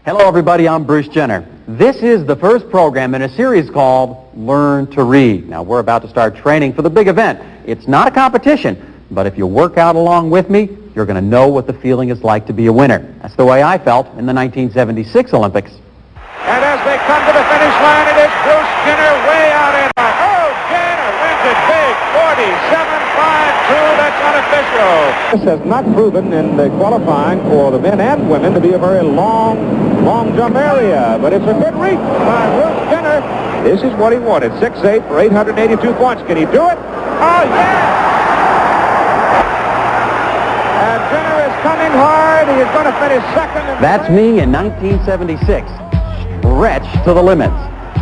Hello, everybody. I'm Bruce Jenner. This is the first program in a series called Learn to Read. Now, we're about to start training for the big event. It's not a competition, but if you work out along with me, you're going to know what the feeling is like to be a winner. That's the way I felt in the 1976 Olympics. And as they come to the finish line, it is Bruce Jenner way out in front. Oh, Jenner wins it big, 47.52. That's unofficial. This has not proven in the qualifying for the men and women to be a very long jump area, but it's a good reach by Bruce Jenner. This is what he wanted, 6'8" for 882 points. Can he do it? Oh, yeah! And Jenner is coming hard. He is going to finish second. That's me in 1976. Stretched to the limits.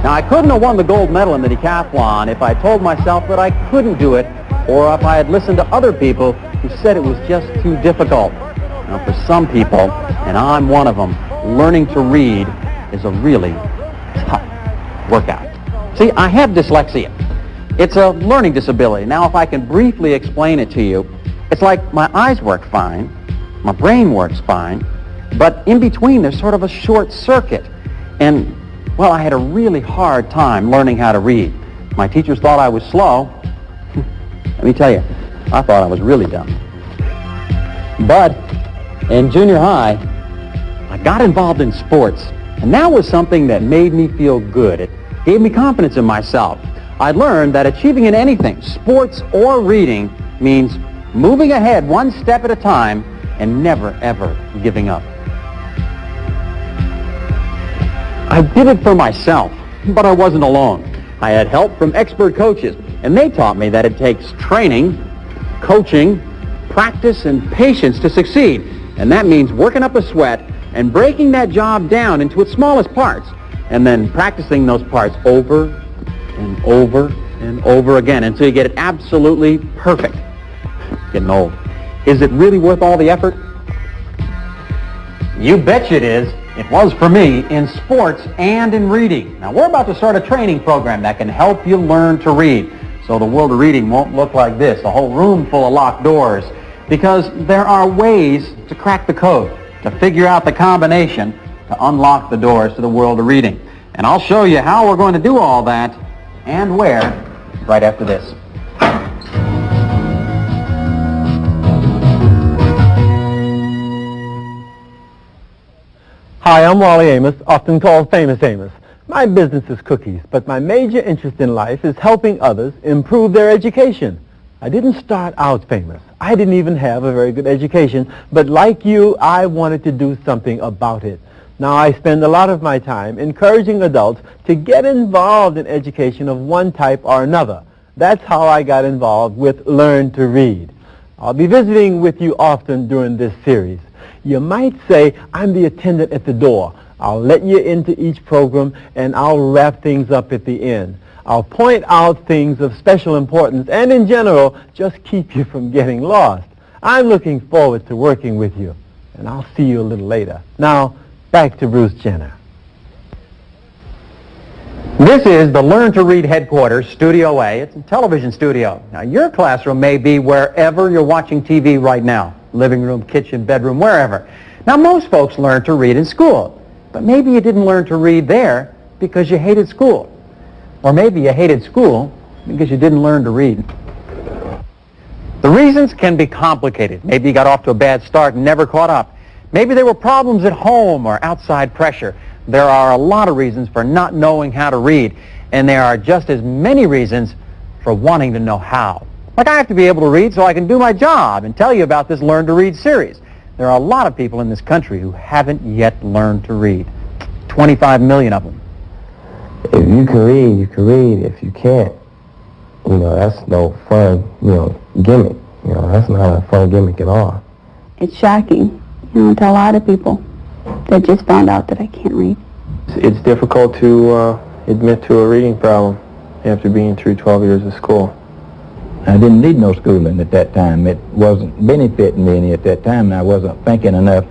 Now, I couldn't have won the gold medal in the decathlon if I told myself that I couldn't do it, or if I had listened to other people who said it was just too difficult. Now, for some people, and I'm one of them, learning to read is a really tough workout. See, I have dyslexia. It's a learning disability. Now, if I can briefly explain it to you, it's like my eyes work fine, my brain works fine, but in between there's sort of a short circuit. And, well, I had a really hard time learning how to read. My teachers thought I was slow. Let me tell you, I thought I was really dumb. But in junior high, I got involved in sports, and that was something that made me feel good. It gave me confidence in myself. I learned that achieving in anything, sports or reading, means moving ahead one step at a time and never, ever giving up. I did it for myself, but I wasn't alone. I had help from expert coaches, and they taught me that it takes training, coaching, practice, and patience to succeed. And that means working up a sweat and breaking that job down into its smallest parts, and then practicing those parts over and over and over again until you get it absolutely perfect. Getting old. Is it really worth all the effort? You betcha it is. It was for me in sports and in reading. Now, we're about to start a training program that can help you learn to read. So the world of reading won't look like this, a whole room full of locked doors, because there are ways to crack the code, to figure out the combination, to unlock the doors to the world of reading. And I'll show you how we're going to do all that and where right after this. Hi, I'm Wally Amos, often called Famous Amos. My business is cookies, but my major interest in life is helping others improve their education. I didn't start out famous. I didn't even have a very good education, but like you, I wanted to do something about it. Now, I spend a lot of my time encouraging adults to get involved in education of one type or another. That's how I got involved with Learn to Read. I'll be visiting with you often during this series. You might say, I'm the attendant at the door. I'll let you into each program, and I'll wrap things up at the end. I'll point out things of special importance, and in general, just keep you from getting lost. I'm looking forward to working with you, and I'll see you a little later. Now, back to Bruce Jenner. This is the Learn to Read headquarters, Studio A. It's a television studio. Now, your classroom may be wherever you're watching TV right now. Living room, kitchen, bedroom, wherever. Now, most folks learn to read in school, but maybe you didn't learn to read there because you hated school. Or maybe you hated school because you didn't learn to read. The reasons can be complicated. Maybe you got off to a bad start and never caught up. Maybe there were problems at home or outside pressure. There are a lot of reasons for not knowing how to read, and there are just as many reasons for wanting to know how. Like, I have to be able to read so I can do my job and tell you about this Learn to Read series. There are a lot of people in this country who haven't yet learned to read. 25 million of them. If you can read, you can read. If you can't, that's no fun, gimmick. That's not a fun gimmick at all. It's shocking, to a lot of people that just found out that I can't read. It's difficult to admit to a reading problem after being through 12 years of school. I didn't need no schooling at that time. It wasn't benefiting me any at that time, and I wasn't thinking enough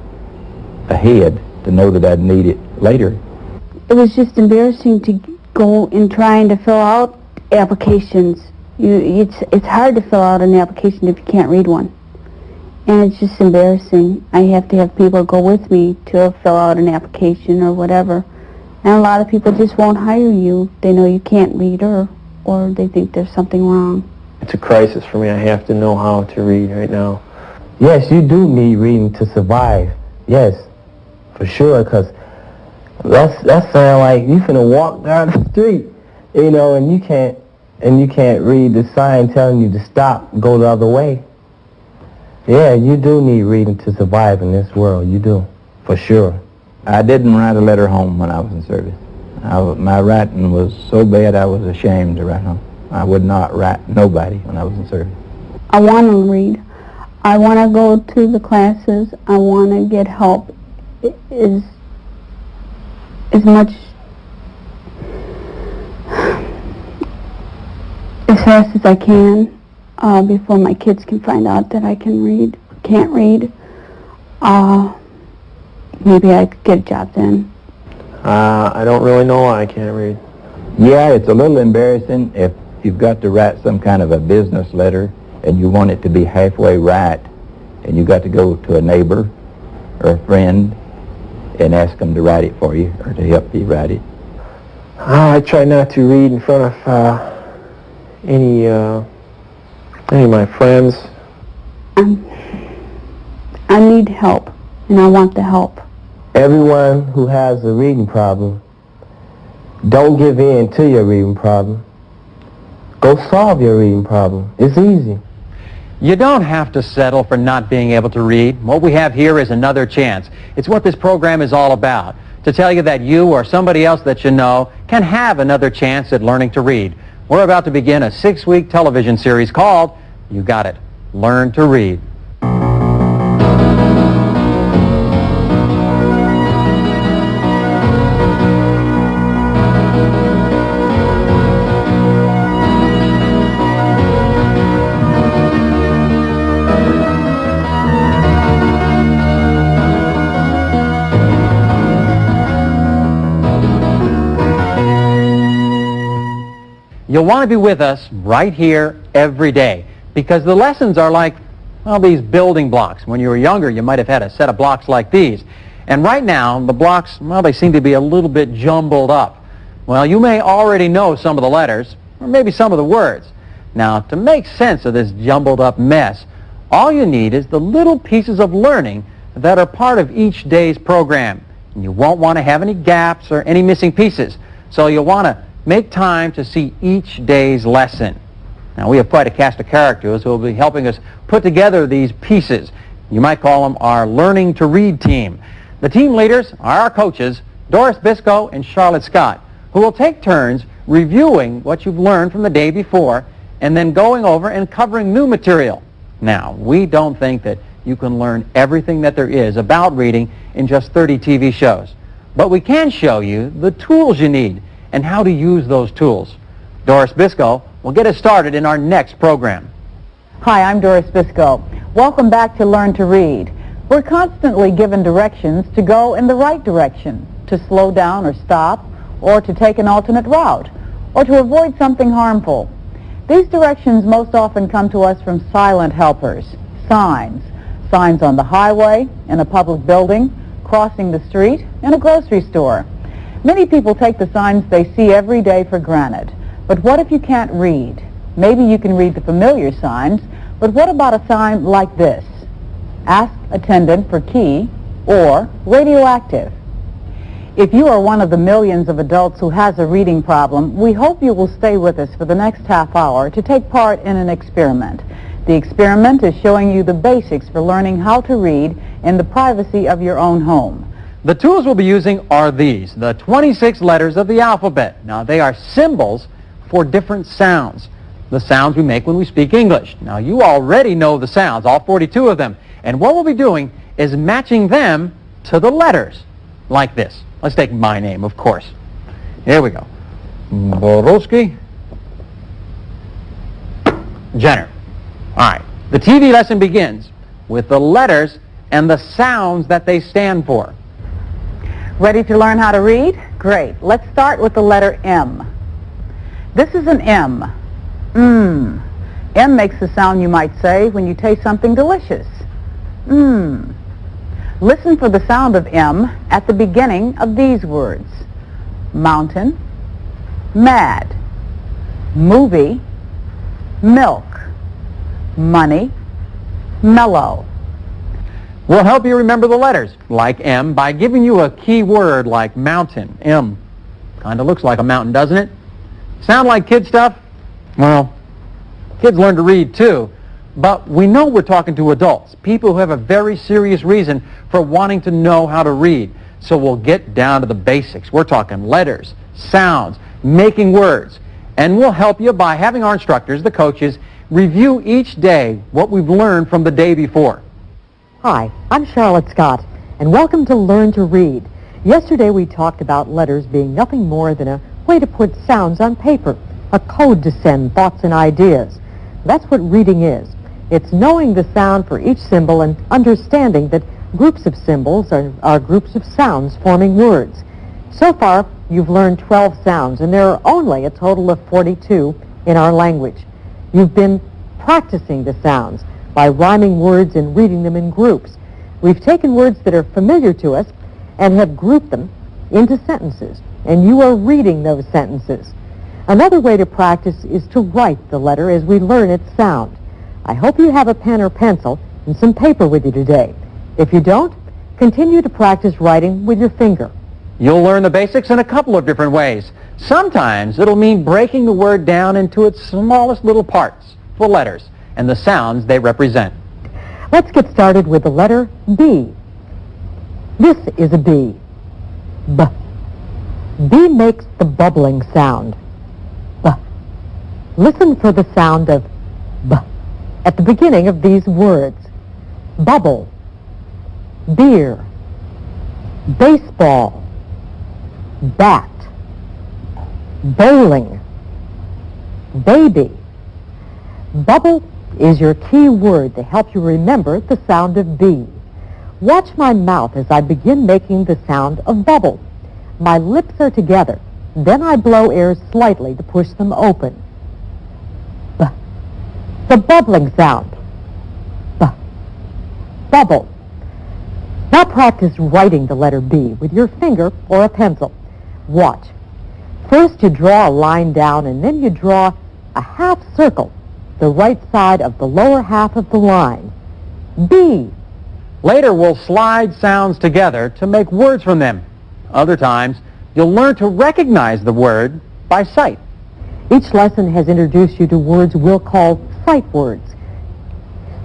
ahead to know that I'd need it later. It was just embarrassing to go in trying to fill out applications. It's hard to fill out an application if you can't read one. And it's just embarrassing. I have to have people go with me to fill out an application or whatever. And a lot of people just won't hire you. They know you can't read or they think there's something wrong. It's a crisis for me. I have to know how to read right now. Yes, you do need reading to survive. Yes, for sure, because that sound like you finna walk down the street, you know, and you can't read the sign telling you to stop, go the other way. Yeah, you do need reading to survive in this world. You do, for sure. I didn't write a letter home when I was in service. My writing was so bad I was ashamed to write home. I would not write nobody when I was in service. I want to read. I want to go to the classes. I want to get help as much, as fast as I can before my kids can find out that I can't read. Maybe I could get a job then. I don't really know why I can't read. Yeah, it's a little embarrassing if you've got to write some kind of a business letter and you want it to be halfway right, and you got to go to a neighbor or a friend and ask them to write it for you or to help you write it. I try not to read in front of any of my friends. I need help, and I want the help. Everyone who has a reading problem, don't give in to your reading problem. Go solve your reading problem. It's easy. You don't have to settle for not being able to read. What we have here is another chance. It's what this program is all about, to tell you that you or somebody else that you know can have another chance at learning to read. We're about to begin a 6-week television series called, you got it, Learn to Read. You'll want to be with us right here every day because the lessons are like, well, these building blocks. When you were younger, you might have had a set of blocks like these. And right now, the blocks, well, they seem to be a little bit jumbled up. Well, you may already know some of the letters, or maybe some of the words. Now, to make sense of this jumbled up mess, all you need is the little pieces of learning that are part of each day's program. And you won't want to have any gaps or any missing pieces. So you'll want to make time to see each day's lesson. Now, we have quite a cast of characters who will be helping us put together these pieces. You might call them our Learning to Read team. The team leaders are our coaches, Doris Biscoe and Charlotte Scott, who will take turns reviewing what you've learned from the day before and then going over and covering new material. Now, we don't think that you can learn everything that there is about reading in just 30 TV shows, but we can show you the tools you need and how to use those tools. Doris Biscoe will get us started in our next program. Hi, I'm Doris Biscoe. Welcome back to Learn to Read. We're constantly given directions to go in the right direction, to slow down or stop, or to take an alternate route, or to avoid something harmful. These directions most often come to us from silent helpers, signs. Signs on the highway, in a public building, crossing the street, in a grocery store. Many people take the signs they see every day for granted. But what if you can't read? Maybe you can read the familiar signs, but what about a sign like this? Ask attendant for key or radioactive. If you are one of the millions of adults who has a reading problem, we hope you will stay with us for the next half hour to take part in an experiment. The experiment is showing you the basics for learning how to read in the privacy of your own home. The tools we'll be using are these, the 26 letters of the alphabet. Now, they are symbols for different sounds, the sounds we make when we speak English. Now, you already know the sounds, all 42 of them, and what we'll be doing is matching them to the letters, like this. Let's take my name, of course. Here we go. Borowski Jenner. All right, the TV lesson begins with the letters and the sounds that they stand for. Ready to learn how to read? Great. Let's start with the letter M. This is an M. M makes the sound you might say when you taste something delicious. Listen for the sound of M at the beginning of these words: mountain, mad, movie, milk, money, mellow. We'll help you remember the letters, like M, by giving you a key word like mountain, M. Kind of looks like a mountain, doesn't it? Sound like kid stuff? Well, kids learn to read too, but we know we're talking to adults, people who have a very serious reason for wanting to know how to read. So we'll get down to the basics. We're talking letters, sounds, making words, and we'll help you by having our instructors, the coaches, review each day what we've learned from the day before. Hi, I'm Charlotte Scott, and welcome to Learn to Read. Yesterday we talked about letters being nothing more than a way to put sounds on paper, a code to send thoughts and ideas. That's what reading is. It's knowing the sound for each symbol and understanding that groups of symbols are groups of sounds forming words. So far, you've learned 12 sounds, and there are only a total of 42 in our language. You've been practicing the sounds by rhyming words and reading them in groups. We've taken words that are familiar to us and have grouped them into sentences, and you are reading those sentences. Another way to practice is to write the letter as we learn its sound. I hope you have a pen or pencil and some paper with you today. If you don't, continue to practice writing with your finger. You'll learn the basics in a couple of different ways. Sometimes it'll mean breaking the word down into its smallest little parts, the letters, and the sounds they represent. Let's get started with the letter B. This is a B. B. B makes the bubbling sound. B. Listen for the sound of B at the beginning of these words. Bubble, beer, baseball, bat, bowling, baby. Bubble is your key word to help you remember the sound of B. Watch my mouth as I begin making the sound of bubble. My lips are together. Then I blow air slightly to push them open. B. The bubbling sound. B. Bubble. Now practice writing the letter B with your finger or a pencil. Watch. First you draw a line down and then you draw a half circle, the right side of the lower half of the line. B. Later, we'll slide sounds together to make words from them. Other times, you'll learn to recognize the word by sight. Each lesson has introduced you to words we'll call sight words.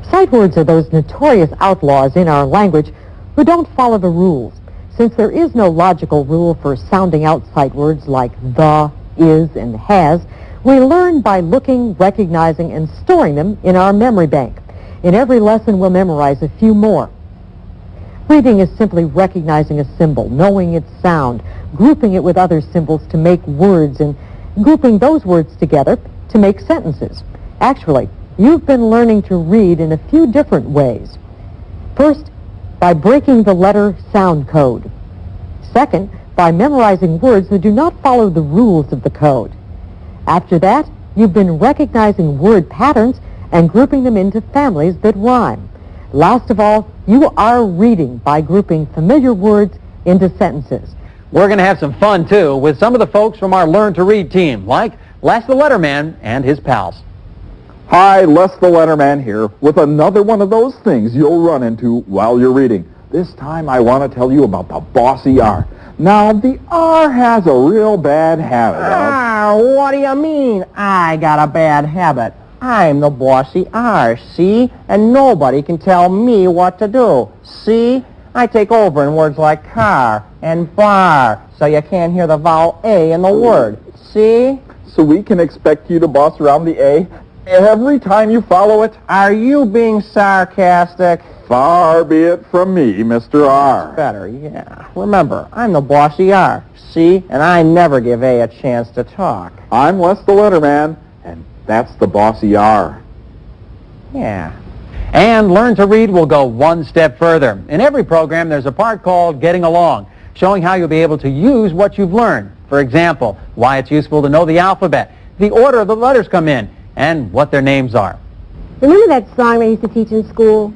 Sight words are those notorious outlaws in our language who don't follow the rules. Since there is no logical rule for sounding out sight words like the, is, and has, we learn by looking, recognizing, and storing them in our memory bank. In every lesson, we'll memorize a few more. Reading is simply recognizing a symbol, knowing its sound, grouping it with other symbols to make words, and grouping those words together to make sentences. Actually, you've been learning to read in a few different ways. First, by breaking the letter sound code. Second, by memorizing words that do not follow the rules of the code. After that, you've been recognizing word patterns and grouping them into families that rhyme. Last of all, you are reading by grouping familiar words into sentences. We're going to have some fun, too, with some of the folks from our Learn to Read team, like Les the Letterman and his pals. Hi, Les the Letterman here with another one of those things you'll run into while you're reading. This time I want to tell you about the bossy R. Now, the R has a real bad habit. What do you mean I got a bad habit? I'm the bossy R, see? And nobody can tell me what to do, see? I take over in words like car and bar, so you can't hear the vowel A in the word, see? So we can expect you to boss around the A every time you follow it? Are you being sarcastic? Far be it from me, Mr. R. Better, yeah. Remember, I'm the bossy R, see? And I never give A a chance to talk. I'm Les the Letterman, and that's the bossy R. Yeah. And Learn to Read will go one step further. In every program, there's a part called Getting Along, showing how you'll be able to use what you've learned. For example, why it's useful to know the alphabet, the order the letters come in, and what their names are. Remember that song I used to teach in school?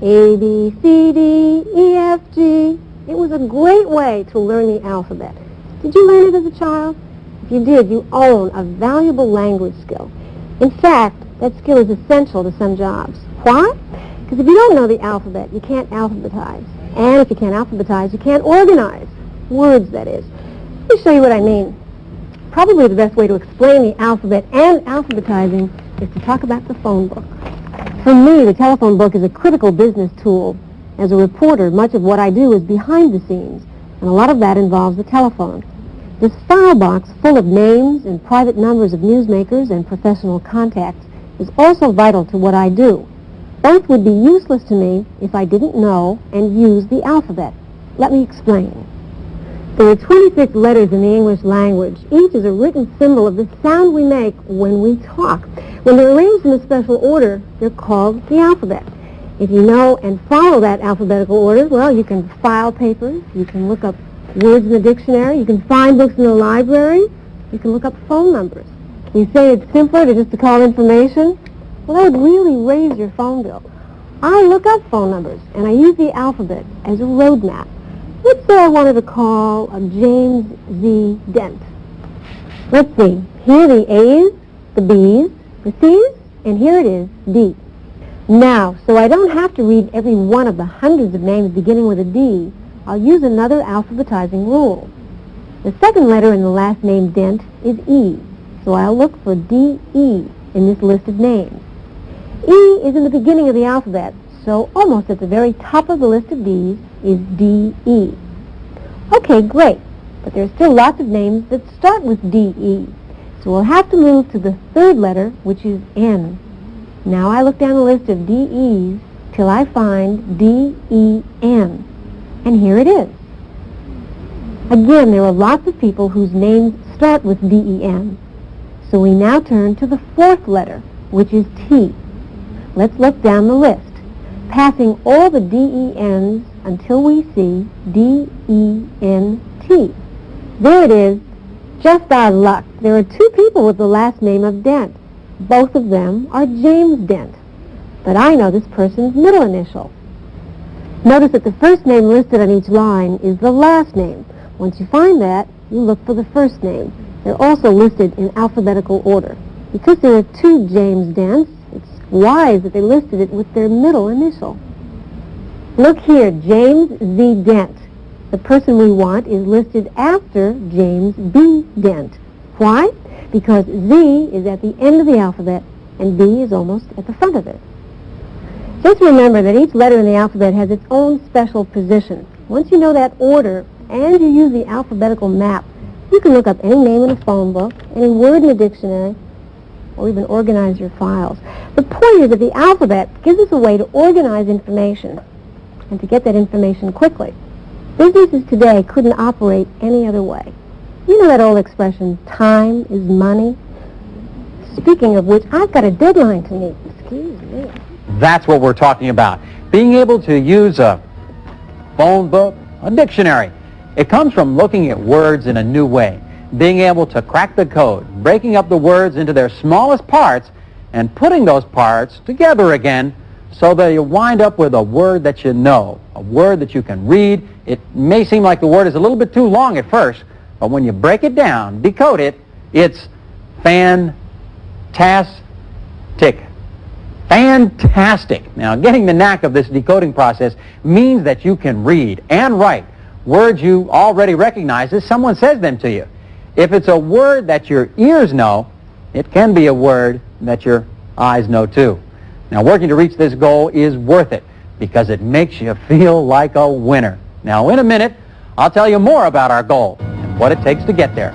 A, B, C, D, E, F, G. It was a great way to learn the alphabet. Did you learn it as a child? If you did, you own a valuable language skill. In fact, that skill is essential to some jobs. Why? Because if you don't know the alphabet, you can't alphabetize. And if you can't alphabetize, you can't organize. Words, that is. Let me show you what I mean. Probably the best way to explain the alphabet and alphabetizing is to talk about the phone book. For me, the telephone book is a critical business tool. As a reporter, much of what I do is behind the scenes, and a lot of that involves the telephone. This file box full of names and private numbers of newsmakers and professional contacts is also vital to what I do. Both would be useless to me if I didn't know and use the alphabet. Let me explain. There are 26 letters in the English language. Each is a written symbol of the sound we make when we talk. When they're arranged in a special order, they're called the alphabet. If you know and follow that alphabetical order, well, you can file papers, you can look up words in the dictionary, you can find books in the library, you can look up phone numbers. You say it's simpler just to call information? Well, that would really raise your phone bill. I look up phone numbers, and I use the alphabet as a road map. Let's say I wanted to call James Z. Dent. Let's see. Here are the A's, the B's, the C's, and here it is, D. Now, so I don't have to read every one of the hundreds of names beginning with a D, I'll use another alphabetizing rule. The second letter in the last name Dent is E, so I'll look for D-E in this list of names. E is in the beginning of the alphabet, so almost at the very top of the list of D's is D-E. Okay, great, but there are still lots of names that start with D-E, so we'll have to move to the third letter, which is N. Now I look down the list of D-E's till I find D-E-N, and here it is. Again, there are lots of people whose names start with D-E-N, so we now turn to the fourth letter, which is T. Let's look down the list, passing all the D-E-N's until we see D-E-N-T. There it is. Just our luck. There are two people with the last name of Dent. Both of them are James Dent. But I know this person's middle initial. Notice that the first name listed on each line is the last name. Once you find that, you look for the first name. They're also listed in alphabetical order. Because there are two James Dents, it's wise that they listed it with their middle initial. Look here, James Z. Dent. The person we want is listed after James B. Dent. Why? Because Z is at the end of the alphabet and B is almost at the front of it. Just remember that each letter in the alphabet has its own special position. Once you know that order and you use the alphabetical map, you can look up any name in a phone book, any word in a dictionary, or even organize your files. The point is that the alphabet gives us a way to organize information and to get that information quickly. Businesses today couldn't operate any other way. You know that old expression, time is money? Speaking of which, I've got a deadline to meet. Excuse me. That's what we're talking about. Being able to use a phone book, a dictionary. It comes from looking at words in a new way. Being able to crack the code, breaking up the words into their smallest parts and putting those parts together again so that you wind up with a word that you know, a word that you can read. It may seem like the word is a little bit too long at first, but when you break it down, decode it, it's fantastic. Fantastic. Now, getting the knack of this decoding process means that you can read and write words you already recognize as someone says them to you. If it's a word that your ears know, it can be a word that your eyes know too. Now, working to reach this goal is worth it because it makes you feel like a winner. Now, in a minute, I'll tell you more about our goal and what it takes to get there.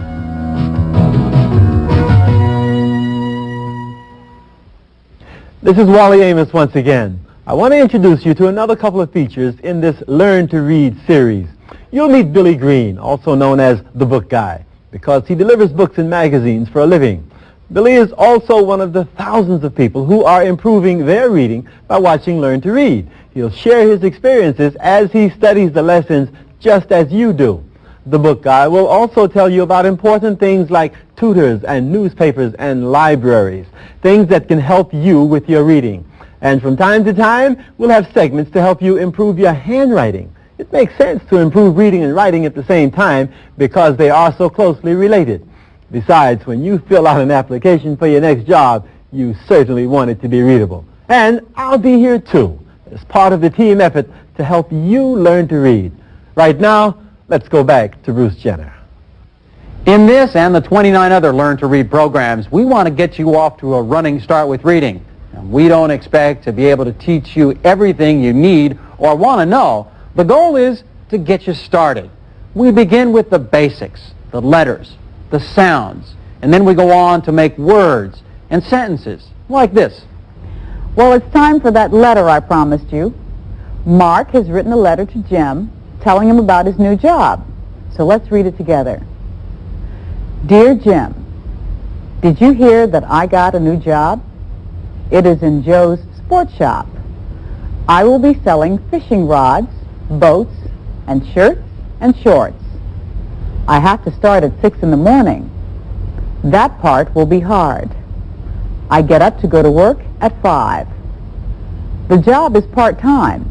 This is Wally Amos once again. I want to introduce you to another couple of features in this Learn to Read series. You'll meet Billy Green, also known as the Book Guy, because he delivers books and magazines for a living. Billy is also one of the thousands of people who are improving their reading by watching Learn to Read. He'll share his experiences as he studies the lessons just as you do. The Book Guy will also tell you about important things like tutors and newspapers and libraries, things that can help you with your reading. And from time to time, we'll have segments to help you improve your handwriting. It makes sense to improve reading and writing at the same time because they are so closely related. Besides, when you fill out an application for your next job, you certainly want it to be readable. And I'll be here too, as part of the team effort to help you learn to read. Right now, let's go back to Bruce Jenner. In this and the 29 other Learn to Read programs, we want to get you off to a running start with reading. And we don't expect to be able to teach you everything you need or want to know. The goal is to get you started. We begin with the basics, the letters, the sounds, and then we go on to make words and sentences like this. Well, it's time for that letter I promised you. Mark has written a letter to Jim telling him about his new job. So let's read it together. Dear Jim, did you hear that I got a new job? It is in Joe's sports shop. I will be selling fishing rods, boats, and shirts and shorts. I have to start at 6 in the morning. That part will be hard. I get up to go to work at 5. The job is part-time,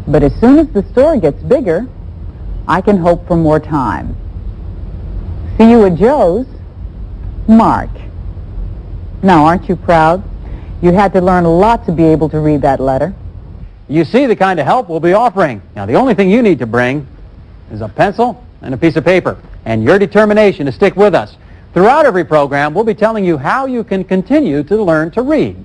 but as soon as the store gets bigger, I can hope for more time. See you at Joe's, Mark. Now, aren't you proud? You had to learn a lot to be able to read that letter. You see the kind of help we'll be offering. Now, the only thing you need to bring is a pencil and a piece of paper, and your determination to stick with us. Throughout every program, we'll be telling you how you can continue to learn to read.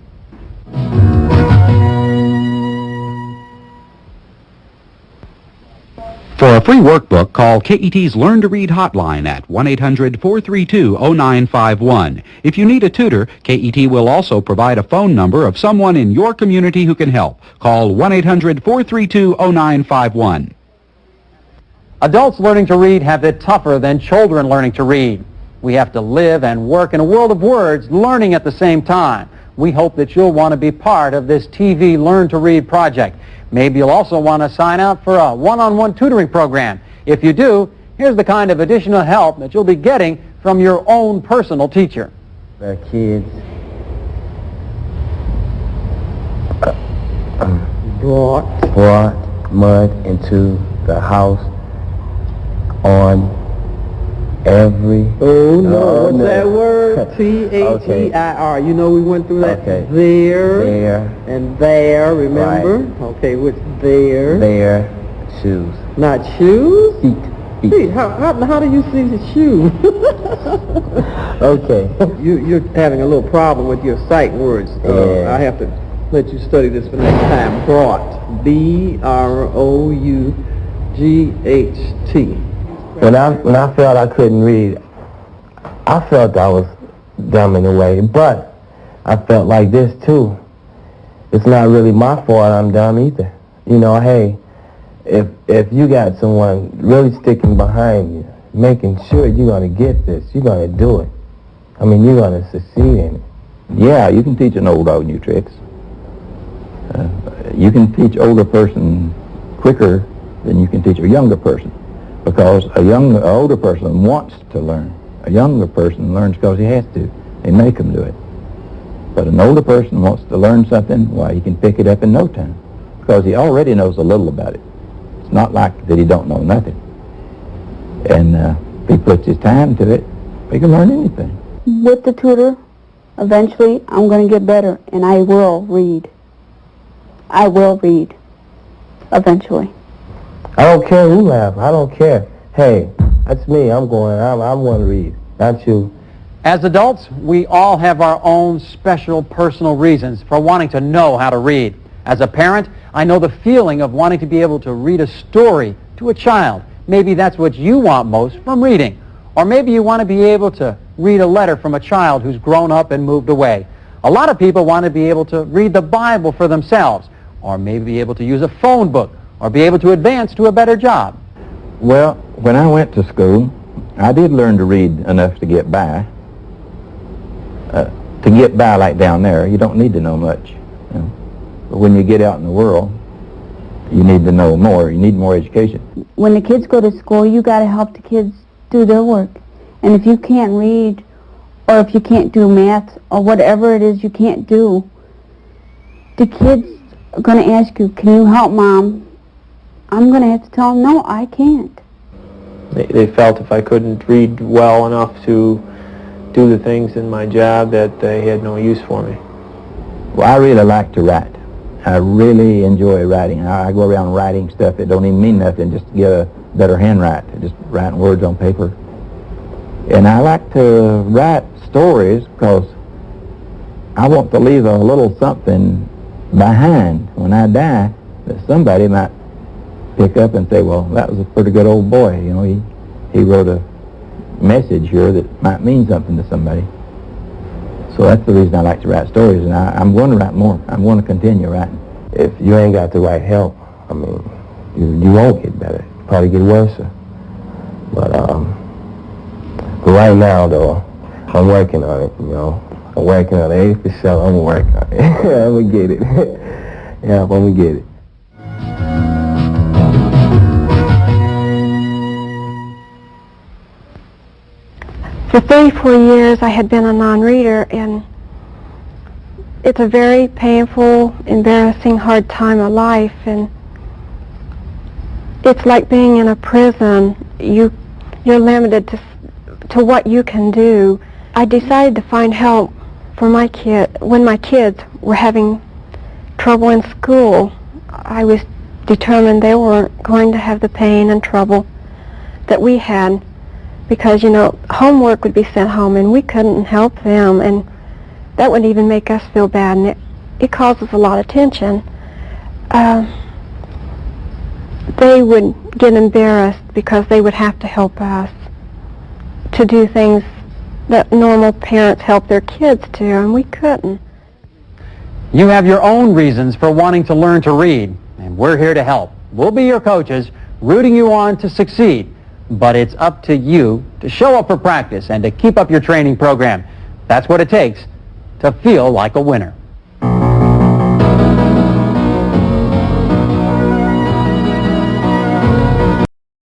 For a free workbook, call KET's Learn to Read hotline at 1-800-432-0951. If you need a tutor, KET will also provide a phone number of someone in your community who can help. Call 1-800-432-0951. Adults learning to read have it tougher than children learning to read. We have to live and work in a world of words, learning at the same time. We hope that you'll want to be part of this TV Learn to Read project. Maybe you'll also want to sign up for a one-on-one tutoring program. If you do, here's the kind of additional help that you'll be getting from your own personal teacher. The kids brought mud into the house on every... Oh, no, what's that word? T-H-E-I-R. You know we went through that. Okay. There and there, remember? Right. Okay, what's there? Their shoes. Not shoes? Feet. Feet. How do you see the shoe? Okay. You're having a little problem with your sight words. Yeah. I have to let you study this for next time. Brought. B-R-O-U-G-H-T. When I felt I couldn't read, I felt I was dumb in a way, but I felt like this too. It's not really my fault I'm dumb either. You know, hey, if you got someone really sticking behind you, making sure you're going to get this, you're going to do it. I mean, you're going to succeed in it. Yeah, you can teach an old dog new tricks. You can teach older person quicker than you can teach a younger person. Because older person wants to learn. A younger person learns because he has to. They make him do it. But an older person wants to learn something, well, he can pick it up in no time. Because he already knows a little about it. It's not like that he don't know nothing. And if he puts his time to it, he can learn anything. With the tutor, eventually I'm going to get better, and I will read. I will read. Eventually. I don't care who laughs. I don't care. Hey, that's me. I want to read. Not you. As adults, we all have our own special personal reasons for wanting to know how to read. As a parent, I know the feeling of wanting to be able to read a story to a child. Maybe that's what you want most from reading. Or maybe you want to be able to read a letter from a child who's grown up and moved away. A lot of people want to be able to read the Bible for themselves, or maybe be able to use a phone book, or be able to advance to a better job. Well, when I went to school, I did learn to read enough to get by. To get by like down there, you don't need to know much. You know? But when you get out in the world, you need to know more. You need more education. When the kids go to school, you got to help the kids do their work. And if you can't read, or if you can't do math, or whatever it is you can't do, the kids are going to ask you, can you help Mom? I'm going to have to tell them, no, I can't. They felt if I couldn't read well enough to do the things in my job that they had no use for me. Well, I really like to write. I really enjoy writing. I go around writing stuff. It don't even mean nothing, just to get a better handwrite, just writing words on paper. And I like to write stories because I want to leave a little something behind when I die that somebody might pick up and say, well, that was a pretty good old boy. You know, he wrote a message here that might mean something to somebody. So that's the reason I like to write stories, and I'm going to write more. I'm going to continue writing. If you ain't got the right help, I mean, you won't get better. Probably get worse. But right now, though, I'm working on it, you know. I'm working on it. 80% I'm working on it. I'm going to get it. Yeah, I'm going to get it. For 34 years, I had been a non-reader, and it's a very painful, embarrassing, hard time of life, and it's like being in a prison. You're limited to what you can do. I decided to find help for my kid. When my kids were having trouble in school, I was determined they weren't going to have the pain and trouble that we had, because, you know, homework would be sent home and we couldn't help them, and that would even make us feel bad, and it causes a lot of tension. They would get embarrassed because they would have to help us to do things that normal parents help their kids to, and we couldn't. You have your own reasons for wanting to learn to read, and we're here to help. We'll be your coaches, rooting you on to succeed. But it's up to you to show up for practice and to keep up your training program. That's what it takes to feel like a winner.